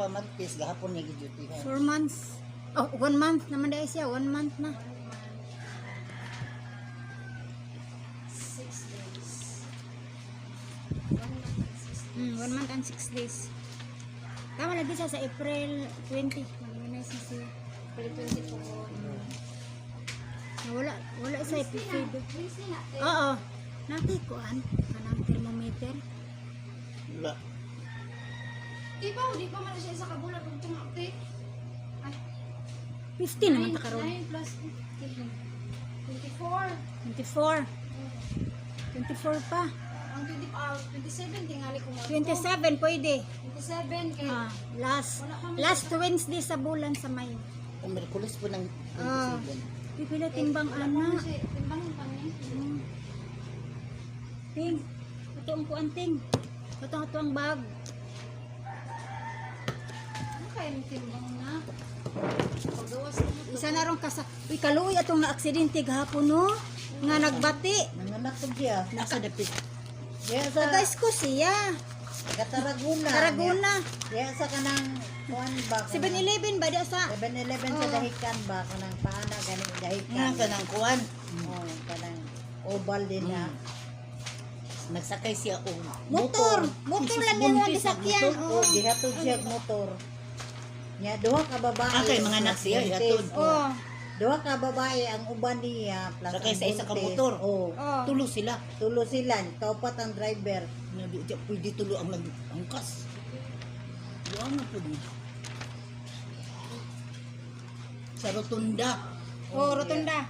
pa magtis gahapon niya gi-duty. 4 months. Oh, 1 month naman dahil siya. 1 month na. 6 days. 1 month and 6 days. Tama lagi siya sa April 20. Mag-minus na siya. April 24. Wala sa April. Wednesday na. Oo. Natikuan. Kanang thermometer. Wala. Di pa man siya sa kabulan kung tumate. Ay, 15 naman ta karon. 9 plus 15. 24. 24. 24 pa. Ang 27 tingali ko mo. 27 pwede. 27 kay Last Wednesday sa bulan sa Mayo. Ang Merkulis po ng Ah. 27. Pipila timbang wala ana. pa siya timbang pa ni. Ting. Ito ang kuan ting. Ito ang bag. Ano kaya yung timbang na? Paggawas na mo. Isa na ron kasa. Uy, kaluoy atong na-aksidente gahapon no. Nga nagbati. Nanganak ko siya. Nasa dapit. Diya sa Taga-isko siya. Taraguna. Taraguna. Diya sa kanang kuan ba? 7-Eleven ba diya sa? 7-Eleven sa dahikan ba kanang paana gani dahikan. Nga kanang kuan. Oh, kanang oval din na. Nagsakay siya og Motor lang yung mga disakyan. Oh, gihatod siya og motor. Nya duha ka babae. kay mga anak siya ihatod. Oh. Duha ka babae ang uban niya plus Sakay ang sa isa ka buntis. motor. Oh. Oh. Tulo sila. Tulo sila, kaupat ang driver. Di pwede tulo ang nagangkas. Doon na po din. Sa rotunda. Oh, rotunda.